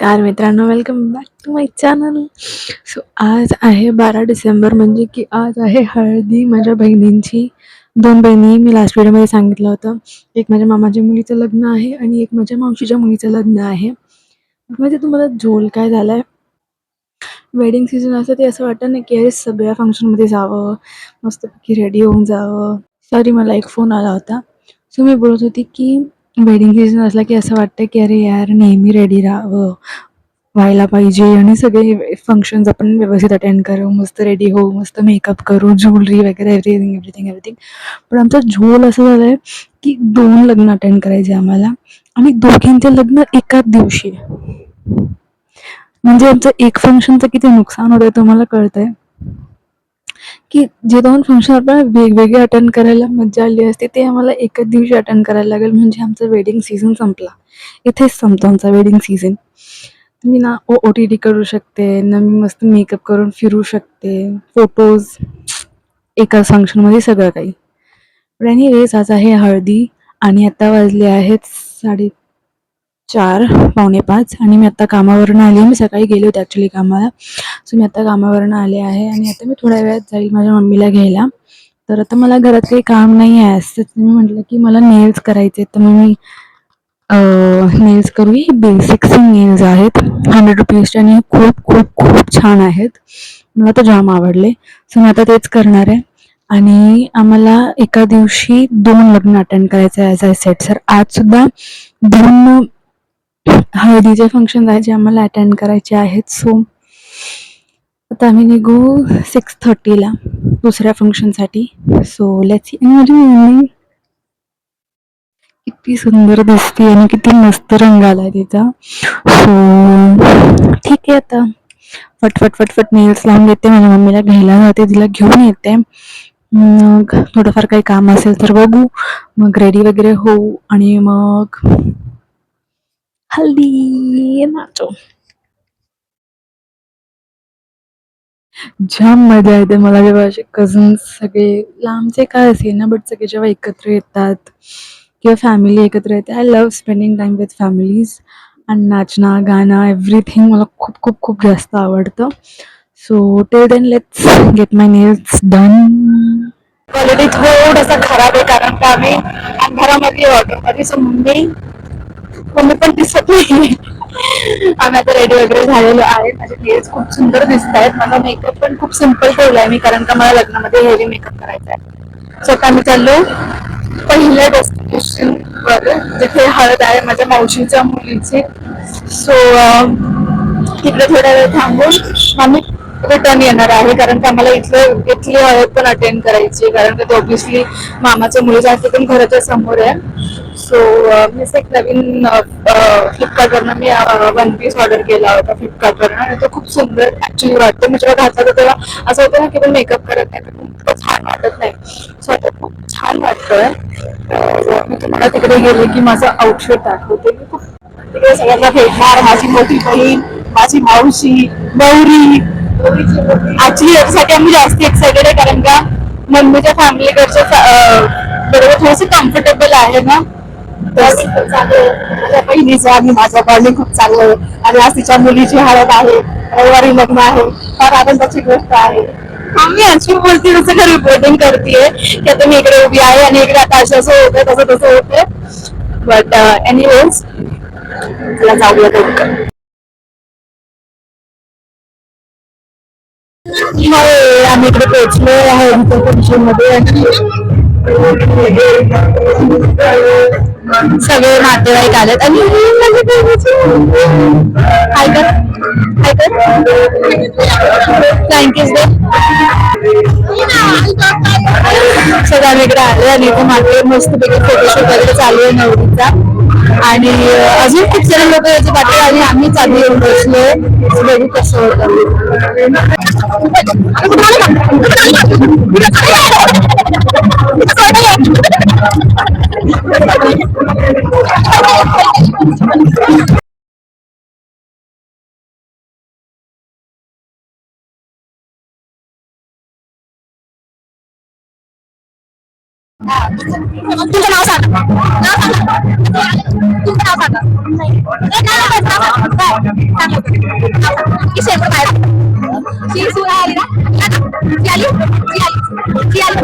नमस्कार मित्रांनो, welcome back to my channel. So आज आहे 12 डिसेंबर, म्हणजे की आज आहे हळदी माझ्या बहिणींची. दोन बहिणी मी लास्ट व्हिडिओमध्ये सांगितलं होतं. एक माझ्या मामाच्या मुलीचं लग्न आहे आणि एक माझ्या मावशीच्या मुलीचं लग्न आहे. म्हणजे तुम्हाला झोल काय झालाय, वेडिंग सीझन असं ते असं वाटतं ना की अरे सगळ्या फंक्शनमध्ये जावं, मस्तपैकी रेडी होऊन जावं. सॉरी, मला एक फोन आला होता. सो मी बोलत होती की वेडिंग सीझन असला की असं वाटतं की अरे यार, नेहमी रेडी राहावं, व्हायला पाहिजे आणि सगळे फंक्शन्स आपण व्यवस्थित अटेंड करू, मस्त रेडी होऊ, मस्त मेकअप करू, ज्वेलरी वगैरे एव्हरीथिंग एव्हरीथिंग एव्हरीथिंग. पण आमचा झोल असं झालं आहे की 2 लग्न अटेंड करायचे आम्हाला आणि दोघींचे लग्न एकाच दिवशी. म्हणजे आमचं एक फंक्शनचं किती नुकसान होतं तुम्हाला कळतंय? की जे 2 फंक्शन आपण वेगवेगळे अटेंड करायला मज्जा आली असते, ते आम्हाला एकाच दिवशी अटेंड करायला लागेल. म्हणजे आमचा वेडिंग सीझन संपला. इथेच संपतो आमचा वेडिंग सीझन. मी ना OTT करू शकते ना, मी मस्त मेकअप करून फिरू शकते, फोटोज, एका फंक्शनमध्ये सगळं काही. पण एनिवेज आज आहे हळदी आणि आता वाजले आहेत 4:30 पावणे 5 आणि मी आता कामावरून आली. मी सकाळी गेले होते ॲक्च्युली कामाला. सो मी आता कामावरून आले आहे आणि आता मी थोड्या वेळात जाईल माझ्या मम्मीला घ्यायला. तर आता मला घरात काही काम नाही आहे असं मी म्हटलं की मला नेल्स करायचे, तर मग मी नेल्स करू. ही बेसिक्स नेल्स आहेत, ₹100चे आणि खूप खूप खूप छान आहेत. मला तर जाम आवडले. सो मी आता तेच करणार आहे. आणि आम्हाला एका दिवशी 2 लग्न अटेंड करायचं आहे ॲज आय सेड. सर आजसुद्धा 2 हळदीचे फंक्शन आहे जे आम्हाला अटेंड करायचे आहेत. सो आता आम्ही निघू 6:30ला दुसऱ्या फंक्शनसाठी. So let's see. आणि माझी मम्मी किती सुंदर दिसते आणि किती मस्त रंग आलाय तिचा. सो ठीक आहे, आता फटफट फटफट नेल्स लावून देते, माझ्या मम्मीला घ्यायला जाते, तिला घेऊन येते. मग थोडंफार काही काम असेल तर बघू, मग रेडी वगैरे होऊ आणि मग हल्दी नाचो. जाम मजा येते मला जेव्हा असे कझन्स सगळे लांबचे काय असेल ना, बट सगळे जेव्हा एकत्र येतात किंवा फॅमिली एकत्र येते. I love spending time with families. आणि नाचणं, गाणं, एव्हरीथिंग मला खूप खूप खूप जास्त आवडतं. So till then let's get my nails done. Quality थोडासा खराब आहे कारण का आम्ही अंधारामध्ये ऑटोमध्ये. सो मम्मी पण दिसत नाही. आम्ही आता रेडी वगैरे झालेलो आहे. माझे नेल्स खूप सुंदर दिसत आहेत. माझा मेकअप पण खूप सिम्पल ठेवलाय मी, कारण का मला लग्नामध्ये हेवी मेकअप करायचा आहे. सो आता आम्ही चाललो पहिल्या डेस्टिनेशन वर, जिथे हळद आहे माझ्या मावशीच्या मुलीची. सो तिकडे थोड्या वेळ थांबून आम्ही रिटर्न येणार आहे, कारण की आम्हाला इथली हळद पण अटेंड करायची, कारण की ऑब्व्हियसली मामाच्या मुलीच्या हाती पण घराच्या समोर आहे. सो मीच एक नवीन फ्लिपकार्टवरनं मी वन पीस ऑर्डर केला होता फ्लिपकार्टवरनं, आणि तो खूप सुंदर ॲक्च्युली वाटतो. मी जेव्हा घातला होता तेव्हा असं होतं ना की पण मेकअप करत नाही तर छान वाटत नाही. सो आता खूप छान वाटतोय. मी तुम्हाला तिकडे गेले की माझं आउटफिट दाखवते. मी खूप तिकडे सगळ्यांना भेटणार, माझी मोठी बहीण, माझी मावशी, गौरी. ऍक्च्युली याच्यासाठी आम्ही जास्त एक्सायटेड आहे, कारण का मम्मीच्या फॅमिलीकडच्या बरोबर थोडंसं कम्फर्टेबल आहे ना. माझ्या बहिणीचं आणि माझं बॉन्डिंग खूप चांगलं आहे. आणि आज तिच्या मुलीची हळद आहे, रविवारी लग्न आहे, फार आनंदाची गोष्ट आहे. आम्ही अशी बोलते तसं का रिपोर्टिंग करतेय की आता मी इकडे उभी आहे आणि इकडे आता असं असं होतंय तसं तसं होतंय. बट एनिवेज चला जाऊया लवकर. होय, आम्ही इकडे पोहोचलो आहे फंक्शन मध्ये आणि सगळे नातेवाईक आलेत आणि काय कर काय कर थँक्यूज दे. सगळं आम्ही इकडे आले आणि इथे मागे मस्तपैकी फोटोशूट वगैरे चालू आहे नवरीचा. आणि अजून खूप सारे लोक याची बाकी आणि आम्हीच आधी येऊन बसलोय. बघू कसं होतं. तुमचं नाव सांगा. नाव सांगा. तुमचं नाव सांगा. नाही. नाही, नाव सांगा. काय? सांगा. की शेवट बाहेर. शी सुरा आली ना? ती आली? ती आली. ती आली.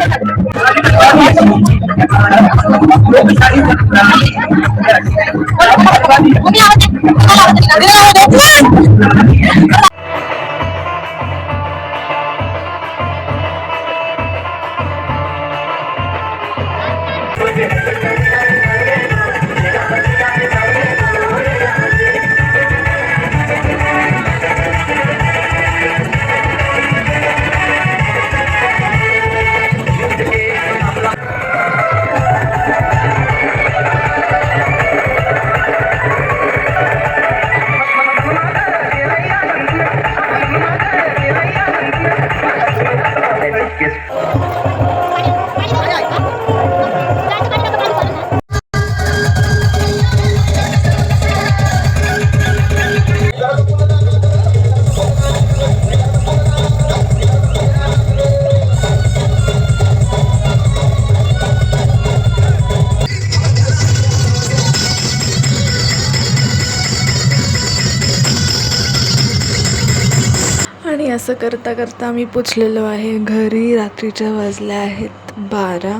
आणि असं करता करता आम्ही पोचलेलो आहे घरी. रात्रीच्या वाजल्या आहेत 12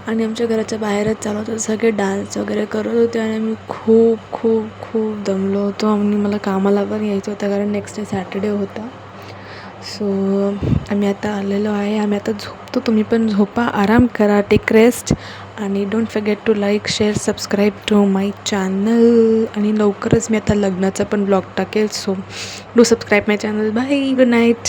आणि आमच्या घराच्या बाहेरच चालू होतं. सगळे डान्स वगैरे करत होते आणि आम्ही खूप खूप खूप दमलो होतो आणि मला कामाला पण यायचं होतं कारण नेक्स्ट डे सॅटर्डे होता. सो आम्ही आता आलेलो आहे. आम्ही आता झोपतो. तुम्ही पण झोपा, आराम करा, टेक रेस्ट आणि don't forget to like, share, subscribe to my channel. आणि लवकरच मी आता लग्नाचा पण ब्लॉग टाकेल. So do subscribe my channel. Bye, good night.